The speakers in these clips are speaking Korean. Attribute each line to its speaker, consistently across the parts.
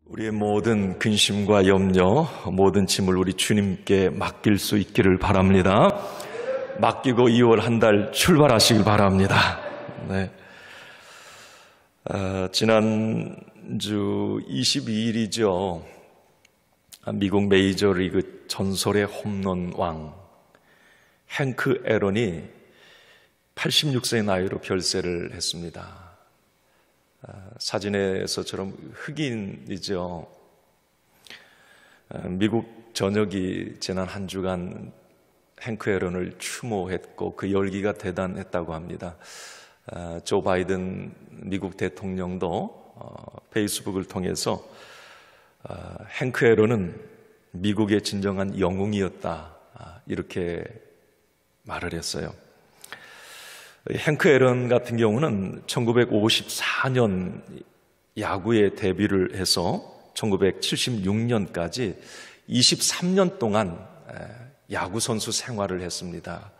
Speaker 1: 우리의 모든 근심과 염려, 모든 짐을 우리 주님께 맡길 수 있기를 바랍니다. 맡기고 2월 한 달 출발하시길 바랍니다. 네. 지난주 22일이죠. 미국 메이저리그 전설의 홈런 왕 행크 애런이 86세의 나이로 별세를 했습니다. 사진에서처럼 흑인이죠. 미국 전역이 지난 한 주간 행크 애런을 추모했고 그 열기가 대단했다고 합니다. 조 바이든 미국 대통령도 페이스북을 통해서 행크 애런은 미국의 진정한 영웅이었다 이렇게 말을 했어요. 행크 애런 같은 경우는 1954년 야구에 데뷔를 해서 1976년까지 23년 동안 야구 선수 생활을 했습니다.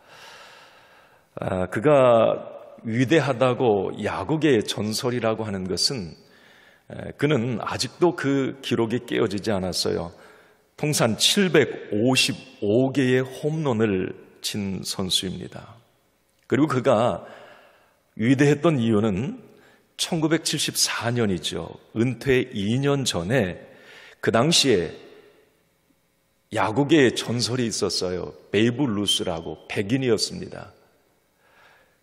Speaker 1: 그가 위대하다고 야구계의 전설이라고 하는 것은 그는 아직도 그 기록이 깨어지지 않았어요. 통산 755개의 홈런을 친 선수입니다. 그리고 그가 위대했던 이유는 1974년이죠. 은퇴 2년 전에 그 당시에 야구계의 전설이 있었어요. 베이브 루스라고 백인이었습니다.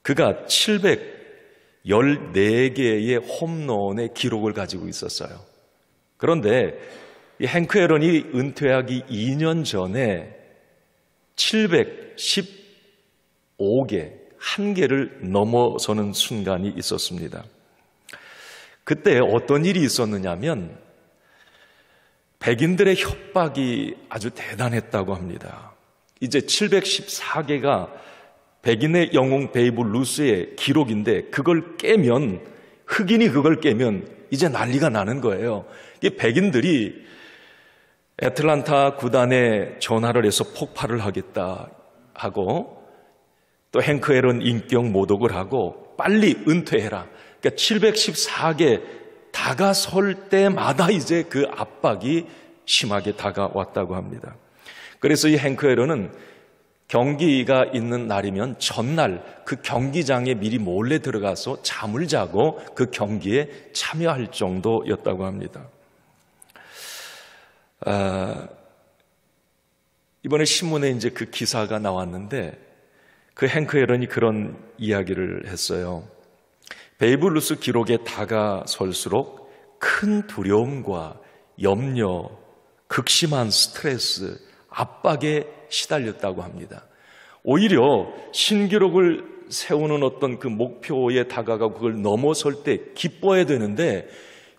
Speaker 1: 그가 714개의 홈런의 기록을 가지고 있었어요. 그런데 이 행크 애런이 은퇴하기 2년 전에 715개, 한 개를 넘어서는 순간이 있었습니다. 그때 어떤 일이 있었느냐면 백인들의 협박이 아주 대단했다고 합니다. 이제 714개가 백인의 영웅 베이브 루스의 기록인데 그걸 깨면, 흑인이 그걸 깨면 이제 난리가 나는 거예요. 이 백인들이 애틀란타 구단에 전화를 해서 폭발을 하겠다 하고 또 행크 애런 인격 모독을 하고 빨리 은퇴해라. 그러니까 714개 다가설 때마다 이제 그 압박이 심하게 다가왔다고 합니다. 그래서 이 행크 애런은 경기가 있는 날이면 전날 그 경기장에 미리 몰래 들어가서 잠을 자고 그 경기에 참여할 정도였다고 합니다. 이번에 신문에 이제 그 기사가 나왔는데 그 행크 애런이 그런 이야기를 했어요. 베이브 루스 기록에 다가설수록 큰 두려움과 염려, 극심한 스트레스, 압박에 시달렸다고 합니다. 오히려 신기록을 세우는 어떤 그 목표에 다가가고 그걸 넘어설 때 기뻐해야 되는데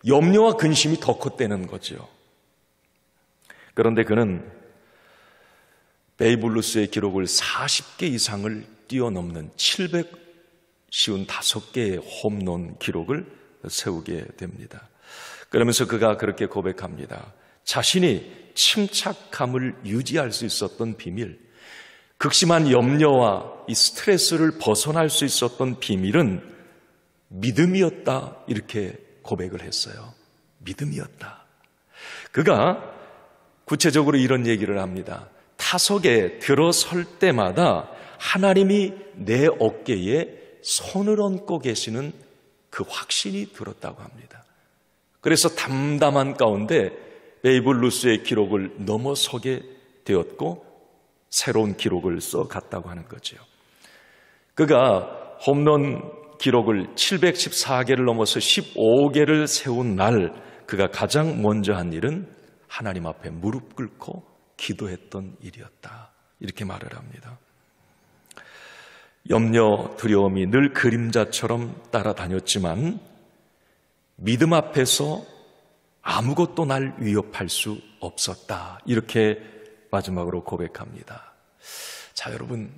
Speaker 1: 염려와 근심이 더 컸다는 거죠. 그런데 그는 베이브 루스의 기록을 40개 이상을 뛰어넘는 755개의 홈런 기록을 세우게 됩니다. 그러면서 그가 그렇게 고백합니다. 자신이 침착함을 유지할 수 있었던 비밀, 극심한 염려와 이 스트레스를 벗어날 수 있었던 비밀은 믿음이었다 이렇게 고백을 했어요. 믿음이었다. 그가 구체적으로 이런 얘기를 합니다. 타석에 들어설 때마다 하나님이 내 어깨에 손을 얹고 계시는 그 확신이 들었다고 합니다. 그래서 담담한 가운데 베이브 루스의 기록을 넘어서게 되었고 새로운 기록을 써갔다고 하는 거죠. 그가 홈런 기록을 714개를 넘어서 15개를 세운 날 그가 가장 먼저 한 일은 하나님 앞에 무릎 꿇고 기도했던 일이었다. 이렇게 말을 합니다. 염려, 두려움이 늘 그림자처럼 따라다녔지만 믿음 앞에서 아무것도 날 위협할 수 없었다. 이렇게 마지막으로 고백합니다. 자, 여러분,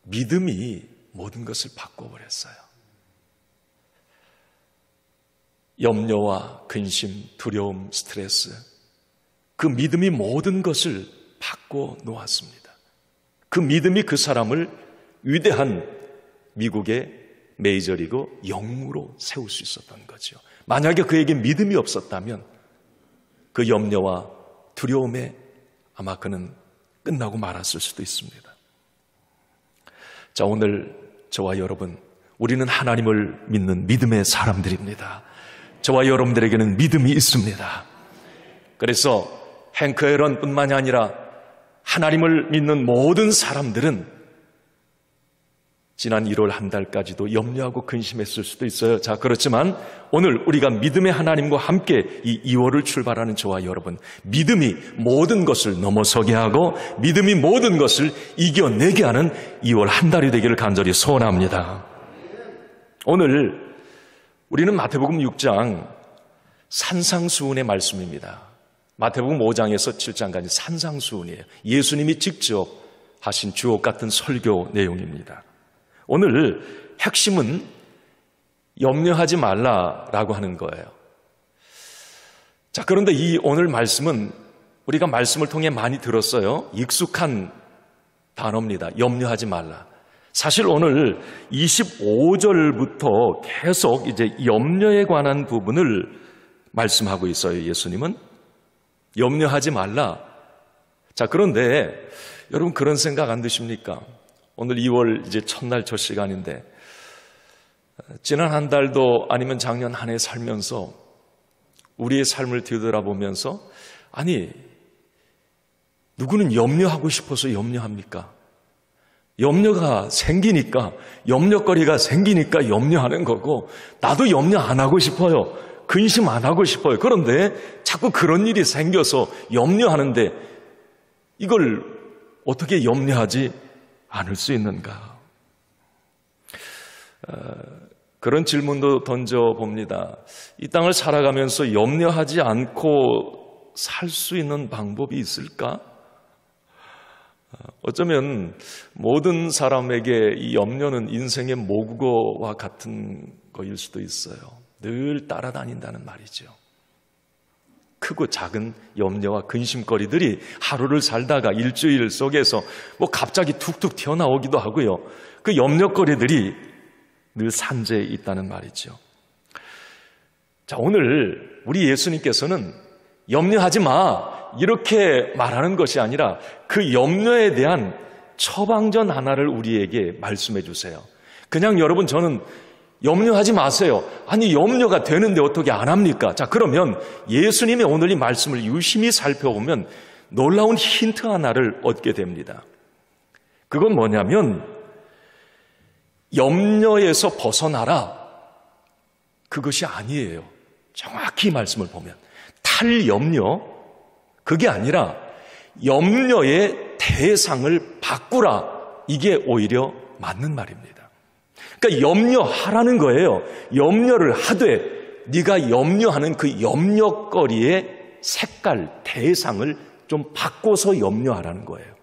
Speaker 1: 믿음이 모든 것을 바꿔버렸어요. 염려와 근심, 두려움, 스트레스, 그 믿음이 모든 것을 바꿔 놓았습니다. 그 믿음이 그 사람을 위대한 미국의 메이저리그 영웅으로 세울 수 있었던 거죠. 만약에 그에게 믿음이 없었다면 그 염려와 두려움에 아마 그는 끝나고 말았을 수도 있습니다. 자, 오늘 저와 여러분, 우리는 하나님을 믿는 믿음의 사람들입니다. 저와 여러분들에게는 믿음이 있습니다. 그래서 행크 앨런뿐만이 아니라 하나님을 믿는 모든 사람들은 지난 1월 한 달까지도 염려하고 근심했을 수도 있어요. 자, 그렇지만 오늘 우리가 믿음의 하나님과 함께 이 2월을 출발하는 저와 여러분, 믿음이 모든 것을 넘어서게 하고 믿음이 모든 것을 이겨내게 하는 2월 한 달이 되기를 간절히 소원합니다. 오늘 우리는 마태복음 6장 산상수훈의 말씀입니다. 마태복음 5장에서 7장까지 산상수훈이에요. 예수님이 직접 하신 주옥 같은 설교 내용입니다. 오늘 핵심은 염려하지 말라라고 하는 거예요. 자, 그런데 이 오늘 말씀은 우리가 말씀을 통해 많이 들었어요. 익숙한 단어입니다. 염려하지 말라. 사실 오늘 25절부터 계속 이제 염려에 관한 부분을 말씀하고 있어요. 예수님은 염려하지 말라. 자, 그런데 여러분 그런 생각 안 드십니까? 오늘 2월 이제 첫날 첫 시간인데 지난 한 달도 아니면 작년 한 해 살면서 우리의 삶을 뒤돌아보면서 아니 누구는 염려하고 싶어서 염려합니까? 염려가 생기니까 염려거리가 생기니까 염려하는 거고 나도 염려 안 하고 싶어요. 근심 안 하고 싶어요. 그런데 자꾸 그런 일이 생겨서 염려하는데 이걸 어떻게 염려하지 않을 수 있는가? 그런 질문도 던져봅니다. 이 땅을 살아가면서 염려하지 않고 살 수 있는 방법이 있을까? 어쩌면 모든 사람에게 이 염려는 인생의 모국어와 같은 거일 수도 있어요. 늘 따라다닌다는 말이죠. 크고 작은 염려와 근심거리들이 하루를 살다가 일주일 속에서 뭐 갑자기 툭툭 튀어나오기도 하고요. 그 염려거리들이 늘 산재에 있다는 말이죠. 자, 오늘 우리 예수님께서는 염려하지 마 이렇게 말하는 것이 아니라 그 염려에 대한 처방전 하나를 우리에게 말씀해 주세요. 그냥 여러분 저는 염려하지 마세요. 아니 염려가 되는데 어떻게 안 합니까? 자, 그러면 예수님의 오늘 이 말씀을 유심히 살펴보면 놀라운 힌트 하나를 얻게 됩니다. 그건 뭐냐면 염려에서 벗어나라. 그것이 아니에요. 정확히 말씀을 보면 탈염려 그게 아니라 염려의 대상을 바꾸라. 이게 오히려 맞는 말입니다. 그러니까 염려하라는 거예요. 염려를 하되 네가 염려하는 그 염려거리의 색깔, 대상을 좀 바꿔서 염려하라는 거예요.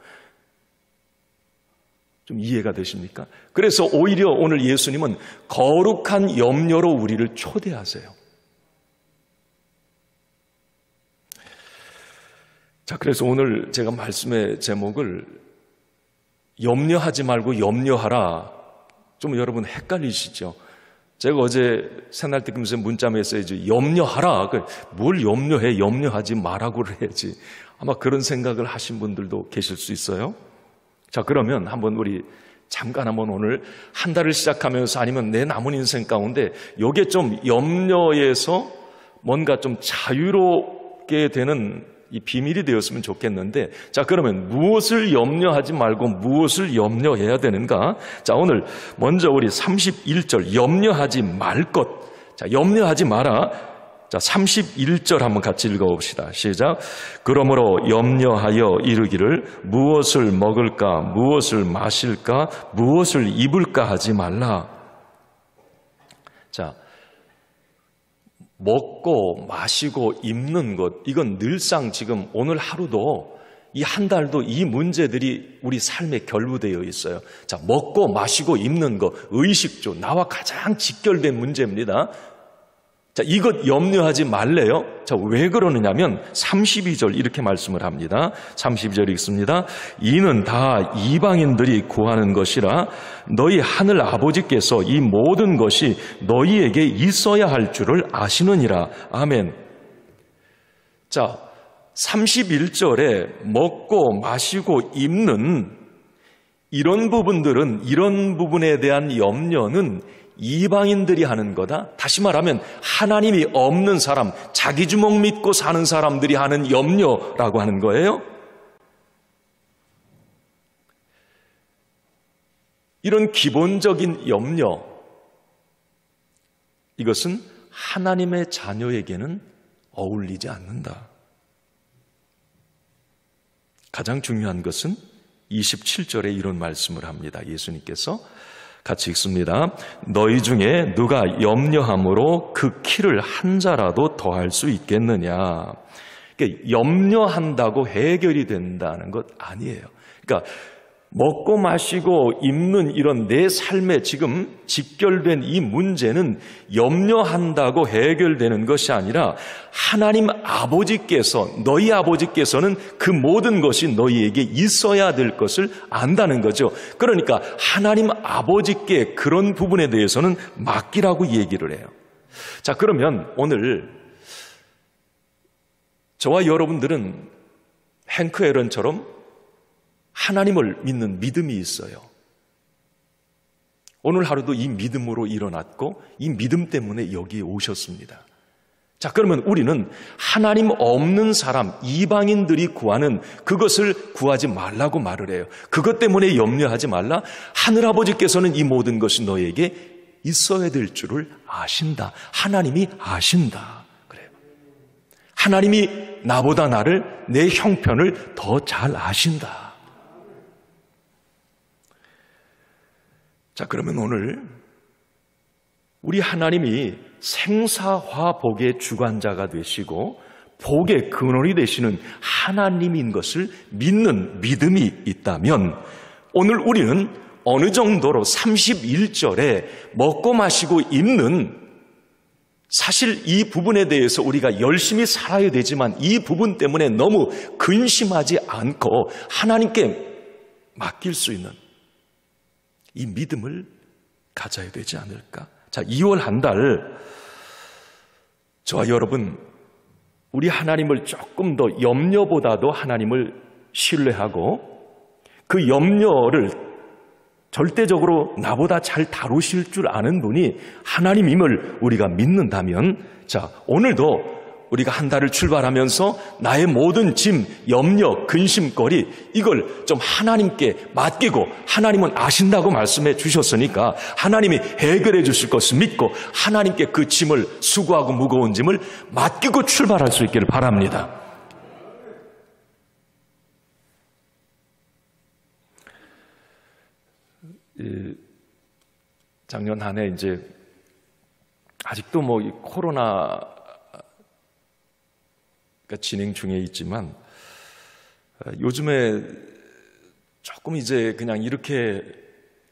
Speaker 1: 좀 이해가 되십니까? 그래서 오히려 오늘 예수님은 거룩한 염려로 우리를 초대하세요. 자, 그래서 오늘 제가 말씀의 제목을 염려하지 말고 염려하라. 좀 여러분 헷갈리시죠? 제가 어제 새날 뜯기면서 문자 메시지 염려하라. 뭘 염려해? 염려하지 말라고 해야지. 아마 그런 생각을 하신 분들도 계실 수 있어요. 자, 그러면 한번 우리 잠깐 한번 오늘 한 달을 시작하면서 아니면 내 남은 인생 가운데 요게 좀 염려에서 뭔가 좀 자유롭게 되는 이 비밀이 되었으면 좋겠는데, 자, 그러면 무엇을 염려하지 말고 무엇을 염려해야 되는가? 자, 오늘 먼저 우리 31절 염려하지 말 것. 자, 염려하지 마라. 자, 31절 한번 같이 읽어봅시다. 시작. 그러므로 염려하여 이르기를 무엇을 먹을까, 무엇을 마실까, 무엇을 입을까 하지 말라. 자, 먹고 마시고 입는 것, 이건 늘상 지금 오늘 하루도 이 한 달도 이 문제들이 우리 삶에 결부되어 있어요. 자, 먹고 마시고 입는 것, 의식주, 나와 가장 직결된 문제입니다. 자, 이것 염려하지 말래요. 자, 왜 그러느냐면 32절 이렇게 말씀을 합니다. 32절 읽습니다. 이는 다 이방인들이 구하는 것이라 너희 하늘 아버지께서 이 모든 것이 너희에게 있어야 할 줄을 아시느니라. 아멘. 자, 31절에 먹고 마시고 입는 이런 부분들은, 이런 부분에 대한 염려는 이방인들이 하는 거다. 다시 말하면 하나님이 없는 사람, 자기 주먹 믿고 사는 사람들이 하는 염려라고 하는 거예요. 이런 기본적인 염려, 이것은 하나님의 자녀에게는 어울리지 않는다. 가장 중요한 것은 27절에 이런 말씀을 합니다. 예수님께서 같이 읽습니다. 너희 중에 누가 염려함으로 그 키를 한 자라도 더할 수 있겠느냐. 그러니까 염려한다고 해결이 된다는 것 아니에요. 그러니까 먹고 마시고 입는 이런 내 삶에 지금 직결된 이 문제는 염려한다고 해결되는 것이 아니라 하나님 아버지께서, 너희 아버지께서는 그 모든 것이 너희에게 있어야 될 것을 안다는 거죠. 그러니까 하나님 아버지께 그런 부분에 대해서는 맡기라고 얘기를 해요. 자, 그러면 오늘 저와 여러분들은 행크 앨런처럼 하나님을 믿는 믿음이 있어요. 오늘 하루도 이 믿음으로 일어났고 이 믿음 때문에 여기에 오셨습니다. 자, 그러면 우리는 하나님 없는 사람, 이방인들이 구하는 그것을 구하지 말라고 말을 해요. 그것 때문에 염려하지 말라. 하늘아버지께서는 이 모든 것이 너에게 있어야 될 줄을 아신다. 하나님이 아신다. 그래요. 하나님이 나보다 나를, 내 형편을 더 잘 아신다. 자, 그러면 오늘 우리 하나님이 생사화 복의 주관자가 되시고 복의 근원이 되시는 하나님인 것을 믿는 믿음이 있다면 오늘 우리는 어느 정도로 31절에 먹고 마시고 입는, 사실 이 부분에 대해서 우리가 열심히 살아야 되지만 이 부분 때문에 너무 근심하지 않고 하나님께 맡길 수 있는 이 믿음을 가져야 되지 않을까? 자, 2월 한 달 저와 여러분, 우리 하나님을 조금 더 염려보다도 하나님을 신뢰하고 그 염려를 절대적으로 나보다 잘 다루실 줄 아는 분이 하나님임을 우리가 믿는다면, 자, 오늘도 우리가 한 달을 출발하면서 나의 모든 짐, 염려, 근심거리 이걸 좀 하나님께 맡기고, 하나님은 아신다고 말씀해 주셨으니까 하나님이 해결해 주실 것을 믿고 하나님께 그 짐을, 수고하고 무거운 짐을 맡기고 출발할 수 있기를 바랍니다. 작년 한 해 이제 아직도 뭐 코로나 진행 중에 있지만 요즘에 조금 이제 그냥 이렇게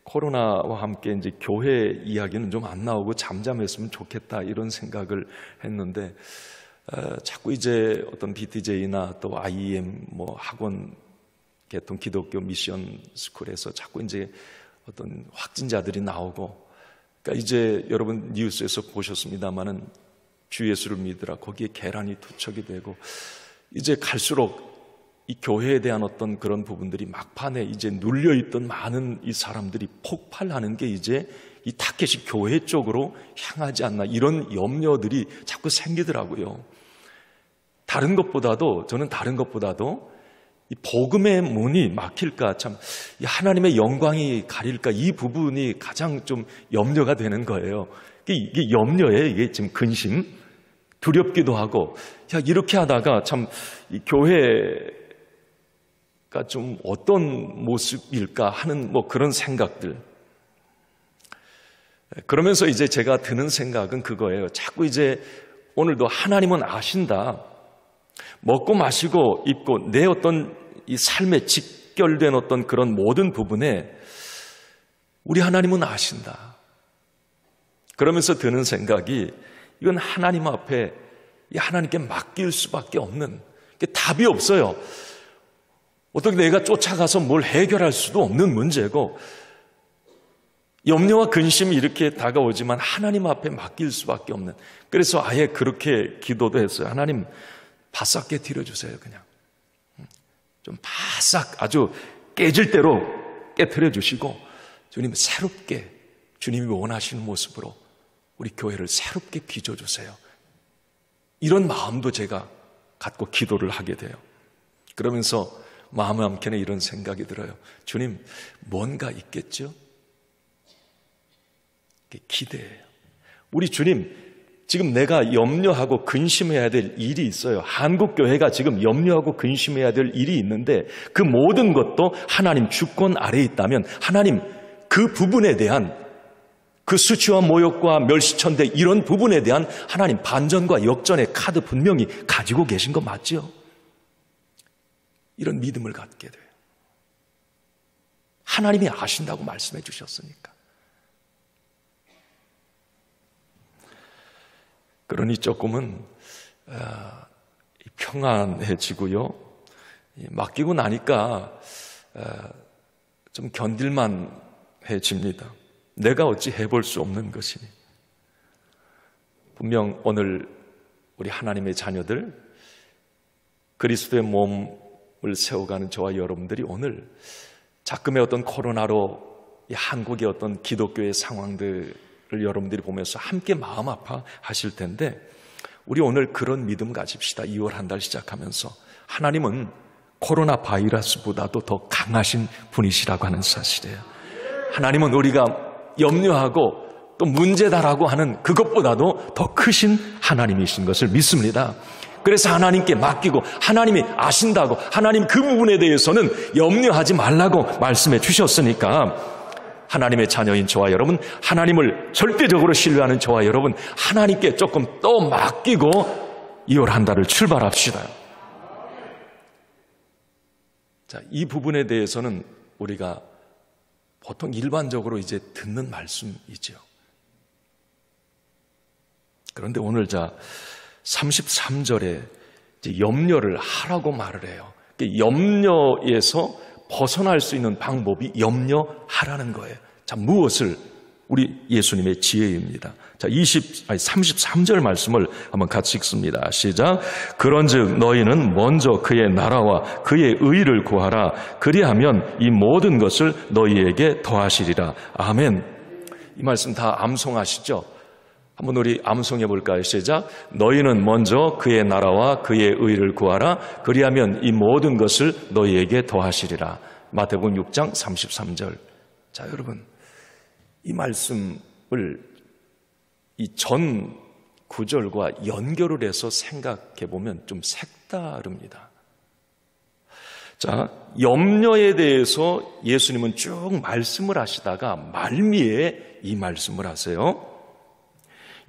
Speaker 1: 코로나와 함께 이제 교회 이야기는 좀 안 나오고 잠잠했으면 좋겠다 이런 생각을 했는데 자꾸 이제 어떤 BTJ나 또 IEM 뭐 학원 개통 기독교 미션 스쿨에서 자꾸 이제 어떤 확진자들이 나오고, 그러니까 이제 여러분 뉴스에서 보셨습니다마는 주 예수를 믿으라 거기에 계란이 투척이 되고, 이제 갈수록 이 교회에 대한 어떤 그런 부분들이 막판에 이제 눌려있던 많은 이 사람들이 폭발하는 게 이제 이 타켓이 교회 쪽으로 향하지 않나, 이런 염려들이 자꾸 생기더라고요. 저는 다른 것보다도 이 복음의 문이 막힐까, 참 하나님의 영광이 가릴까, 이 부분이 가장 좀 염려가 되는 거예요. 이게 염려에, 이게 지금 근심, 두렵기도 하고, 야, 이렇게 하다가 참 이 교회가 좀 어떤 모습일까 하는 뭐 그런 생각들. 그러면서 이제 제가 드는 생각은 그거예요. 자꾸 이제 오늘도 하나님은 아신다. 먹고 마시고 입고 내 어떤 이 삶에 직결된 어떤 그런 모든 부분에 우리 하나님은 아신다. 그러면서 드는 생각이, 이건 하나님 앞에 하나님께 맡길 수밖에 없는, 답이 없어요. 어떻게 내가 쫓아가서 뭘 해결할 수도 없는 문제고, 염려와 근심이 이렇게 다가오지만 하나님 앞에 맡길 수밖에 없는, 그래서 아예 그렇게 기도도 했어요. 하나님, 바싹 깨트려 주세요. 그냥 좀 바싹 아주 깨질 대로 깨트려 주시고 주님 새롭게 주님이 원하시는 모습으로 우리 교회를 새롭게 빚어주세요. 이런 마음도 제가 갖고 기도를 하게 돼요. 그러면서 마음 한켠에 이런 생각이 들어요. 주님, 뭔가 있겠죠? 기대해요. 우리 주님, 지금 내가 염려하고 근심해야 될 일이 있어요. 한국교회가 지금 염려하고 근심해야 될 일이 있는데 그 모든 것도 하나님 주권 아래에 있다면 하나님 그 부분에 대한 그 수치와 모욕과 멸시천대 이런 부분에 대한 하나님 반전과 역전의 카드 분명히 가지고 계신 거 맞죠? 이런 믿음을 갖게 돼요. 하나님이 아신다고 말씀해 주셨으니까. 그러니 조금은 평안해지고요. 맡기고 나니까 좀 견딜만 해집니다. 내가 어찌 해볼 수 없는 것이니. 분명 오늘 우리 하나님의 자녀들, 그리스도의 몸을 세워가는 저와 여러분들이 오늘 자금의 어떤 코로나로 이 한국의 어떤 기독교의 상황들을 여러분들이 보면서 함께 마음 아파하실 텐데 우리 오늘 그런 믿음 가집시다. 2월 한 달 시작하면서 하나님은 코로나 바이러스보다도 더 강하신 분이시라고 하는 사실이에요. 하나님은 우리가 염려하고 또 문제다라고 하는 그것보다도 더 크신 하나님이신 것을 믿습니다. 그래서 하나님께 맡기고 하나님이 아신다고 하나님 그 부분에 대해서는 염려하지 말라고 말씀해 주셨으니까 하나님의 자녀인 저와 여러분, 하나님을 절대적으로 신뢰하는 저와 여러분, 하나님께 조금 또 맡기고 2월 한 달을 출발합시다. 자, 이 부분에 대해서는 우리가 보통 일반적으로 이제 듣는 말씀이죠. 그런데 오늘 33절에 이제 염려를 하라고 말을 해요. 염려에서 벗어날 수 있는 방법이 염려하라는 거예요. 자, 무엇을? 우리 예수님의 지혜입니다. 자, 33절 말씀을 한번 같이 읽습니다. 시작. 그런즉 너희는 먼저 그의 나라와 그의 의를 구하라. 그리하면 이 모든 것을 너희에게 더하시리라. 아멘. 이 말씀 다 암송하시죠? 한번 우리 암송해 볼까요? 시작. 너희는 먼저 그의 나라와 그의 의를 구하라. 그리하면 이 모든 것을 너희에게 더하시리라. 마태복음 6장 33절. 자, 여러분, 이 말씀을 이 전 구절과 연결을 해서 생각해 보면 좀 색다릅니다. 자, 염려에 대해서 예수님은 쭉 말씀을 하시다가 말미에 이 말씀을 하세요.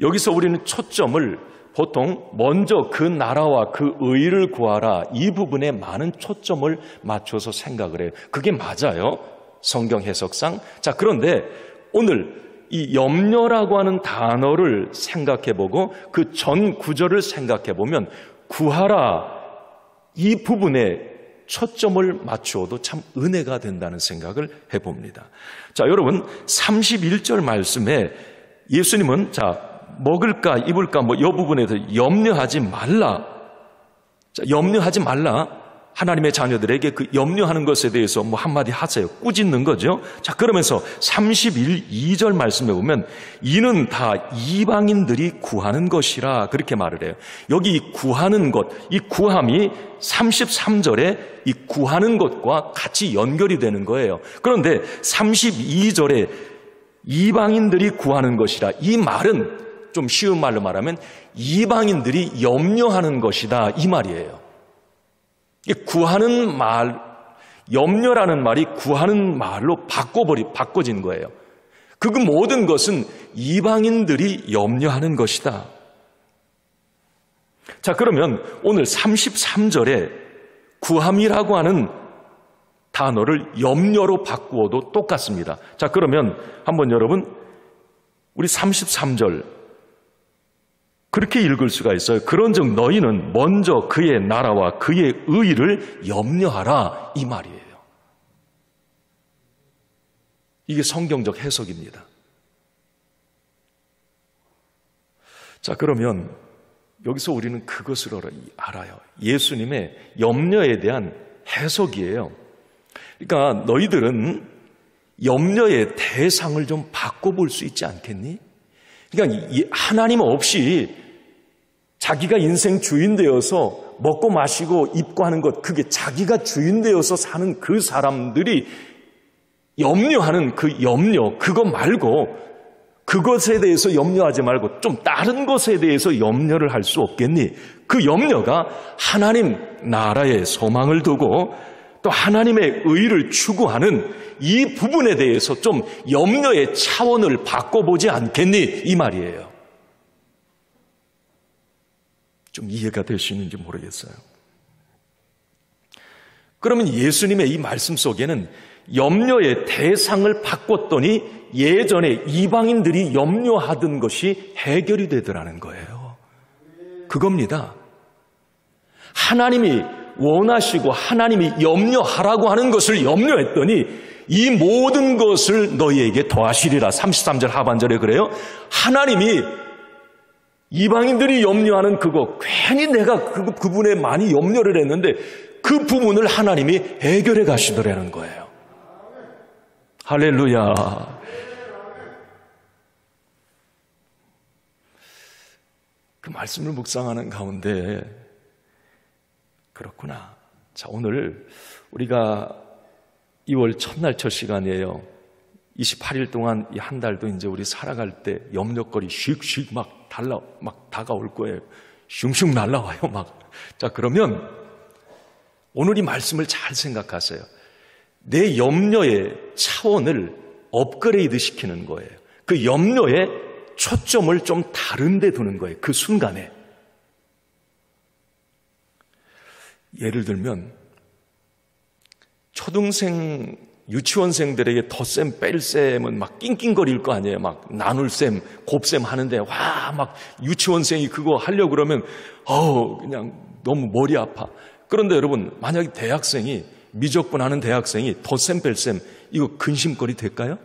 Speaker 1: 여기서 우리는 초점을 보통 먼저 그 나라와 그 의를 구하라, 이 부분에 많은 초점을 맞춰서 생각을 해요. 그게 맞아요, 성경 해석상. 자, 그런데 오늘 이 염려라고 하는 단어를 생각해보고 그 전 구절을 생각해보면 구하라, 이 부분에 초점을 맞추어도 참 은혜가 된다는 생각을 해봅니다. 자, 여러분, 31절 말씀에 예수님은 먹을까 입을까 이 부분에서 염려하지 말라. 자, 염려하지 말라. 하나님의 자녀들에게 그 염려하는 것에 대해서 한마디 하세요. 꾸짖는 거죠. 자, 그러면서 32절 말씀에 보면 이는 다 이방인들이 구하는 것이라 그렇게 말을 해요. 여기 구하는 것, 이 구함이 33절에 이 구하는 것과 같이 연결이 되는 거예요. 그런데 32절에 이방인들이 구하는 것이라, 이 말은 좀 쉬운 말로 말하면 이방인들이 염려하는 것이다, 이 말이에요. 구하는 말, 염려라는 말이 구하는 말로 바꿔진 거예요. 그 모든 것은 이방인들이 염려하는 것이다. 자, 그러면 오늘 33절에 구함이라고 하는 단어를 염려로 바꾸어도 똑같습니다. 자, 그러면 한번 여러분, 우리 33절 그렇게 읽을 수가 있어요. 그런즉 너희는 먼저 그의 나라와 그의 의를 염려하라, 이 말이에요. 이게 성경적 해석입니다. 자, 그러면 여기서 우리는 그것을 알아요. 예수님의 염려에 대한 해석이에요. 그러니까 너희들은 염려의 대상을 좀 바꿔볼 수 있지 않겠니? 그러니까 하나님 없이 자기가 인생 주인 되어서 먹고 마시고 입고 하는 것, 그게 자기가 주인 되어서 사는 그 사람들이 염려하는 그 염려, 그거 말고 그것에 대해서 염려하지 말고 좀 다른 것에 대해서 염려를 할 수 없겠니? 그 염려가 하나님 나라의 소망을 두고 또 하나님의 의를 추구하는 이 부분에 대해서 좀 염려의 차원을 바꿔보지 않겠니? 이 말이에요. 좀 이해가 되시는지 모르겠어요. 그러면 예수님의 이 말씀 속에는 염려의 대상을 바꿨더니 예전에 이방인들이 염려하던 것이 해결이 되더라는 거예요. 그겁니다. 하나님이 원하시고 하나님이 염려하라고 하는 것을 염려했더니 이 모든 것을 너희에게 더하시리라. 33절 하반절에 그래요. 하나님이 이방인들이 염려하는 그거, 괜히 내가 그 부분에 많이 염려를 했는데 그 부분을 하나님이 해결해 가시더라는 거예요. 할렐루야. 그 말씀을 묵상하는 가운데 그렇구나. 자, 오늘 우리가 2월 첫날 첫 시간이에요. 28일 동안 이 한 달도 이제 우리 살아갈 때 염려거리 슉슉 막 다가올 거예요. 슝슝 날라와요, 막. 자, 그러면 오늘 이 말씀을 잘 생각하세요. 내 염려의 차원을 업그레이드 시키는 거예요. 그 염려의 초점을 좀 다른 데 두는 거예요. 그 순간에. 예를 들면 초등생, 유치원생들에게 덧셈, 뺄셈은 막 낑낑거릴 거 아니에요. 막 나눌셈, 곱셈 하는데 와, 막 유치원생이 그거 하려고 그러면 그냥 너무 머리 아파. 그런데 여러분, 만약에 대학생이 미적분하는 대학생이 덧셈, 뺄셈 이거 근심거리 될까요?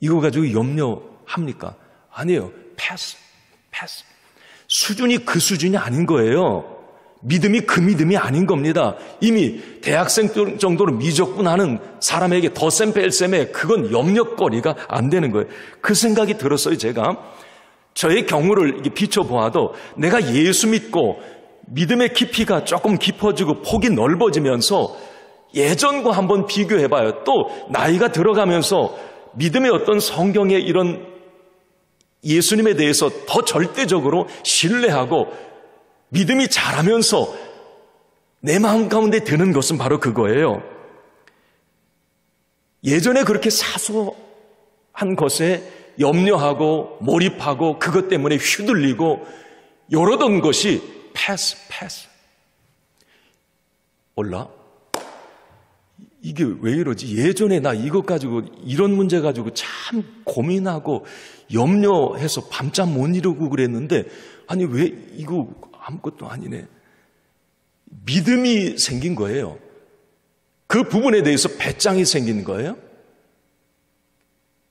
Speaker 1: 이거 가지고 염려합니까? 아니에요. 패스. 수준이 그 수준이 아닌 거예요. 믿음이 그 믿음이 아닌 겁니다. 이미 대학생 정도로 미적분하는 사람에게 덧셈 뺄셈에 그건 염려거리가 안 되는 거예요. 그 생각이 들었어요. 제가 저의 경우를 비춰보아도 내가 예수 믿고 믿음의 깊이가 조금 깊어지고 폭이 넓어지면서 예전과 한번 비교해봐요. 또 나이가 들어가면서 믿음의 어떤 성경의 이런 예수님에 대해서 더 절대적으로 신뢰하고 믿음이 자라면서 내 마음 가운데 드는 것은 바로 그거예요. 예전에 그렇게 사소한 것에 염려하고 몰입하고 그것 때문에 휘둘리고 이러던 것이 패스. 몰라? 이게 왜 이러지? 예전에 나 이것 가지고 이런 문제 가지고 참 고민하고 염려해서 밤잠 못 이루고 그랬는데 아니 왜 이거 아무것도 아니네. 믿음이 생긴 거예요. 그 부분에 대해서 배짱이 생긴 거예요.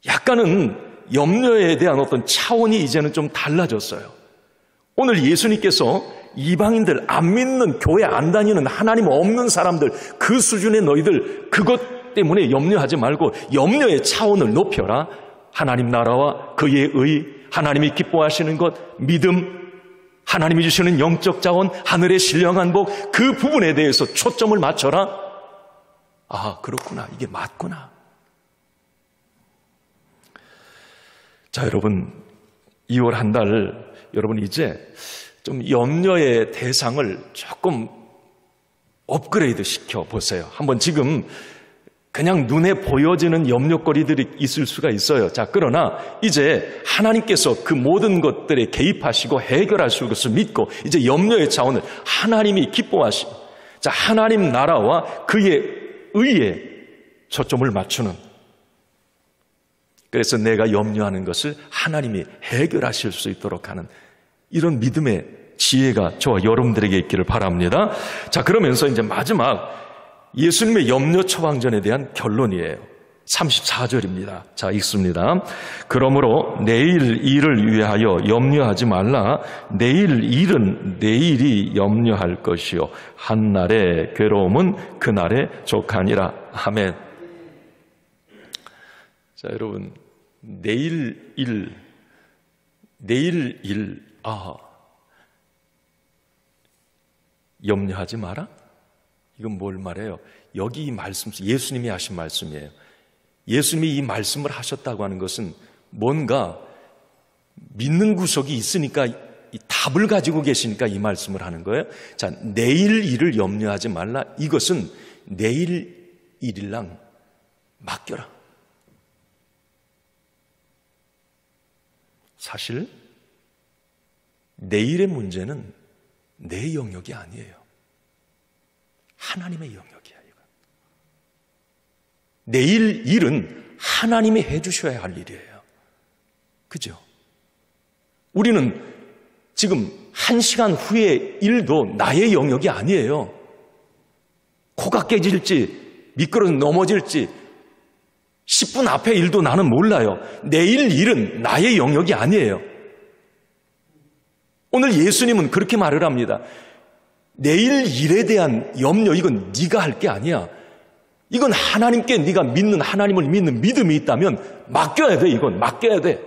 Speaker 1: 약간은 염려에 대한 어떤 차원이 이제는 좀 달라졌어요. 오늘 예수님께서 이방인들, 안 믿는, 교회 안 다니는, 하나님 없는 사람들, 그 수준의 너희들 그것 때문에 염려하지 말고 염려의 차원을 높여라. 하나님 나라와 그의 의, 하나님이 기뻐하시는 것, 믿음, 하나님이 주시는 영적 자원, 하늘의 신령한 복, 그 부분에 대해서 초점을 맞춰라. 아, 그렇구나. 이게 맞구나. 자, 여러분, 2월 한 달, 여러분 이제 좀 염려의 대상을 조금 업그레이드 시켜 보세요. 한번 지금 그냥 눈에 보여지는 염려거리들이 있을 수가 있어요. 자, 그러나 이제 하나님께서 그 모든 것들에 개입하시고 해결하실 것을 믿고 이제 염려의 차원을 하나님이 기뻐하시고, 자, 하나님 나라와 그의 의에 초점을 맞추는, 그래서 내가 염려하는 것을 하나님이 해결하실 수 있도록 하는 이런 믿음의 지혜가 저와 여러분들에게 있기를 바랍니다. 자, 그러면서 이제 마지막 예수님의 염려 처방전에 대한 결론이에요. 34절입니다. 자, 읽습니다. 그러므로 내일 일을 위하여 염려하지 말라. 내일 일은 내일이 염려할 것이요 한날의 괴로움은 그날의 족하니라. 아멘. 자, 여러분, 내일 일 염려하지 마라? 이건 뭘 말해요? 여기 이 말씀, 예수님이 하신 말씀이에요. 예수님이 이 말씀을 하셨다고 하는 것은 뭔가 믿는 구석이 있으니까 이 답을 가지고 계시니까 이 말씀을 하는 거예요. 자, 내일 일을 염려하지 말라. 이것은 내일 일일랑 맡겨라. 사실 내일의 문제는 내 영역이 아니에요. 하나님의 영역이야. 이거. 내일 일은 하나님이 해주셔야 할 일이에요. 그죠? 우리는 지금 1시간 후의 일도 나의 영역이 아니에요. 코가 깨질지 미끄러져 넘어질지 10분 앞의 일도 나는 몰라요. 내일 일은 나의 영역이 아니에요. 오늘 예수님은 그렇게 말을 합니다. 내일 일에 대한 염려, 이건 네가 할 게 아니야. 이건 하나님께 네가 믿는, 하나님을 믿는 믿음이 있다면 맡겨야 돼. 이건 맡겨야 돼.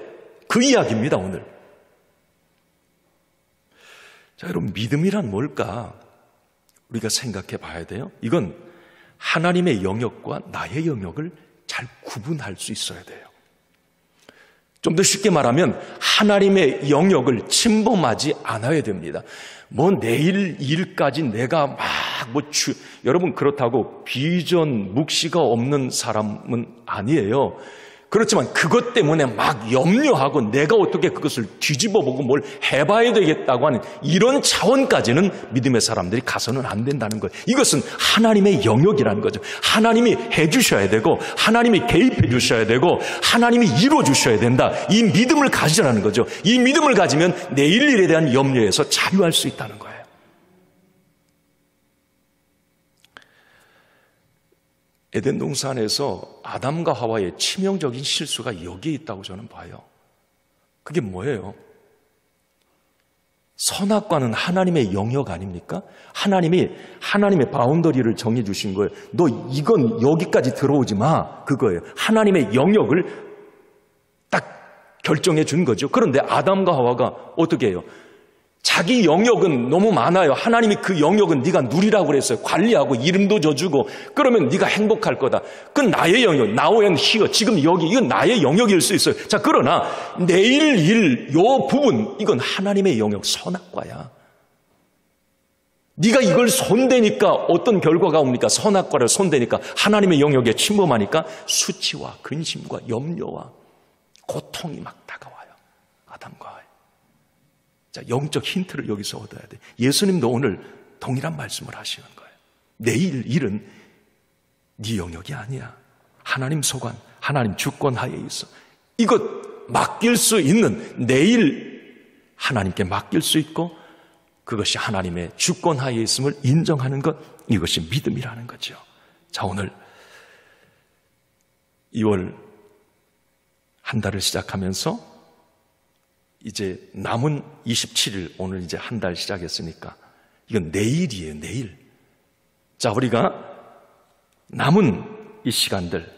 Speaker 1: 그 이야기입니다, 오늘. 자, 여러분, 믿음이란 뭘까? 우리가 생각해 봐야 돼요. 이건 하나님의 영역과 나의 영역을 잘 구분할 수 있어야 돼요. 좀 더 쉽게 말하면 하나님의 영역을 침범하지 않아야 됩니다. 뭐 내일 일까지 내가 여러분 그렇다고 비전, 묵시가 없는 사람은 아니에요. 그렇지만 그것 때문에 막 염려하고 내가 어떻게 그것을 뒤집어보고 뭘 해봐야 되겠다고 하는 이런 차원까지는 믿음의 사람들이 가서는 안 된다는 거예요. 이것은 하나님의 영역이라는 거죠. 하나님이 해주셔야 되고 하나님이 개입해 주셔야 되고 하나님이 이루어 주셔야 된다. 이 믿음을 가지라는 거죠. 이 믿음을 가지면 내일 일에 대한 염려에서 자유할 수 있다는 거예요. 에덴 동산에서 아담과 하와의 치명적인 실수가 여기에 있다고 저는 봐요. 그게 뭐예요? 선악과는 하나님의 영역 아닙니까? 하나님의 바운더리를 정해 주신 거예요. 너 이건 여기까지 들어오지 마. 그거예요. 하나님의 영역을 딱 결정해 준 거죠. 그런데 아담과 하와가 어떻게 해요? 자기 영역은 너무 많아요. 하나님이 그 영역은 네가 누리라고 그랬어요. 관리하고 이름도 줘주고 그러면 네가 행복할 거다. 그건 나의 영역, now and here, 지금 여기, 이건 나의 영역일 수 있어요. 자, 그러나 내일 일, 요 부분, 이건 하나님의 영역, 선악과야. 네가 이걸 손대니까 어떤 결과가 옵니까? 선악과를 손대니까 하나님의 영역에 침범하니까 수치와 근심과 염려와 고통이 막 다가와요. 아담과 하와에. 자, 영적 힌트를 여기서 얻어야 돼. 예수님도 오늘 동일한 말씀을 하시는 거예요. 내일 일은 네 영역이 아니야. 하나님 소관, 하나님 주권 하에 있어. 이것 맡길 수 있는 내일 하나님께 맡길 수 있고 그것이 하나님의 주권 하에 있음을 인정하는 것, 이것이 믿음이라는 거죠. 자, 오늘 2월 한 달을 시작하면서 이제 남은 27일, 오늘 이제 한 달 시작했으니까 이건 내일이에요, 내일. 자, 우리가 남은 이 시간들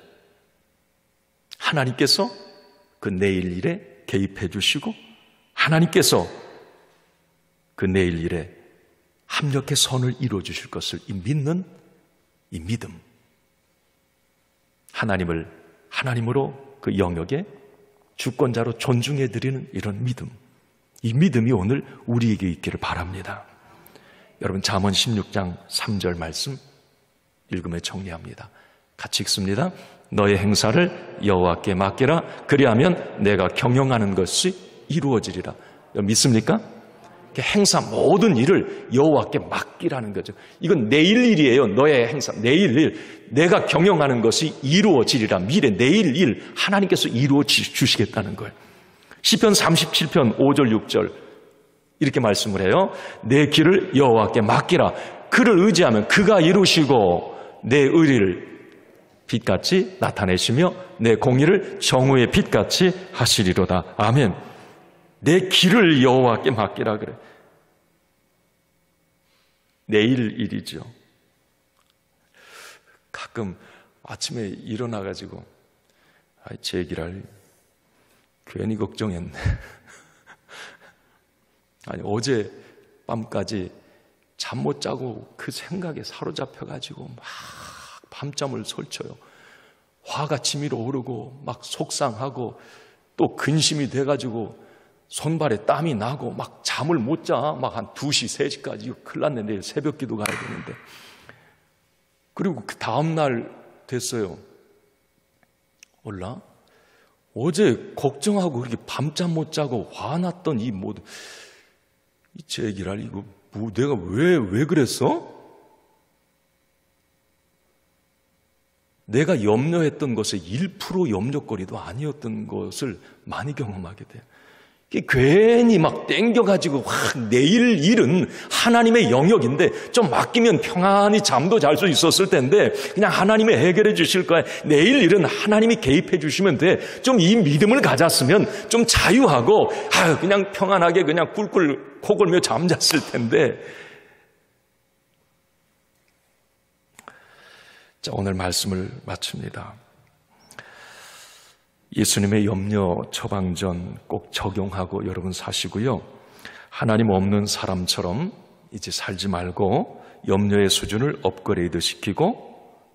Speaker 1: 하나님께서 그 내일 일에 개입해 주시고 하나님께서 그 내일 일에 합력의 선을 이루어 주실 것을 믿는 이 믿음, 하나님을 하나님으로 그 영역에 주권자로 존중해드리는 이런 믿음, 이 믿음이 오늘 우리에게 있기를 바랍니다. 여러분, 잠언 16장 3절 말씀 읽음에 정리합니다. 같이 읽습니다. 너의 행사를 여호와께 맡기라. 그리하면 내가 경영하는 것이 이루어지리라. 믿습니까? 행사 모든 일을 여호와께 맡기라는 거죠. 이건 내일 일이에요. 너의 행사, 내일 일. 내가 경영하는 것이 이루어지리라. 미래 내일 일 하나님께서 이루어 주시겠다는 거예요. 시편 37편 5절 6절 이렇게 말씀을 해요. 내 길을 여호와께 맡기라. 그를 의지하면 그가 이루시고 내 의리를 빛같이 나타내시며 내 공의를 정오의 빛같이 하시리로다. 아멘. 내 길을 여호와께 맡기라 그래. 내일 일이죠. 가끔 아침에 일어나가지고 제 길을 괜히 걱정했네. 아니 어제 밤까지 잠 못 자고 그 생각에 사로잡혀가지고 막 밤잠을 설쳐요. 화가 치밀어 오르고 막 속상하고 또 근심이 돼가지고 손발에 땀이 나고 막 잠을 못 자. 막 한 2시, 3시까지. 이거 큰일 났네. 내일 새벽 기도 가야 되는데. 그리고 그 다음날 됐어요. 몰라? 어제 걱정하고 그렇게 밤잠 못 자고 화났던 이 모든 제 얘기를 이거 뭐 내가 왜 그랬어? 내가 염려했던 것의 1% 염려거리도 아니었던 것을 많이 경험하게 돼요. 괜히 막 땡겨가지고 내일 일은 하나님의 영역인데 좀 맡기면 평안히 잠도 잘 수 있었을 텐데 그냥 하나님이 해결해 주실 거야. 내일 일은 하나님이 개입해 주시면 돼. 좀 이 믿음을 가졌으면 좀 자유하고 그냥 평안하게 그냥 꿀꿀 코 골며 잠잤을 텐데. 자, 오늘 말씀을 마칩니다. 예수님의 염려 처방전 꼭 적용하고 여러분 사시고요. 하나님 없는 사람처럼 이제 살지 말고 염려의 수준을 업그레이드 시키고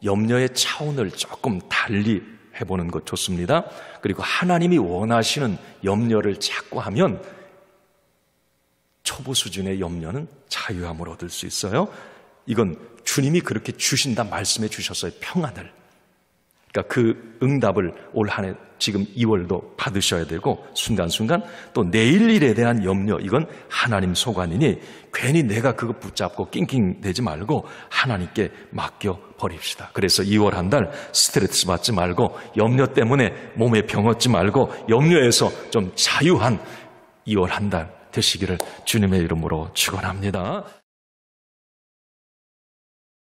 Speaker 1: 염려의 차원을 조금 달리 해보는 것 좋습니다. 그리고 하나님이 원하시는 염려를 찾고 하면 초보 수준의 염려는 자유함을 얻을 수 있어요. 이건 주님이 그렇게 주신다 말씀해 주셨어요. 평안을. 그러니까 그 응답을 올 한 해 지금 2월도 받으셔야 되고 순간순간 또 내일 일에 대한 염려 이건 하나님 소관이니 괜히 내가 그거 붙잡고 낑낑대지 말고 하나님께 맡겨 버립시다. 그래서 2월 한 달 스트레스 받지 말고 염려 때문에 몸에 병 얻지 말고 염려에서 좀 자유한 2월 한 달 되시기를 주님의 이름으로 축원합니다.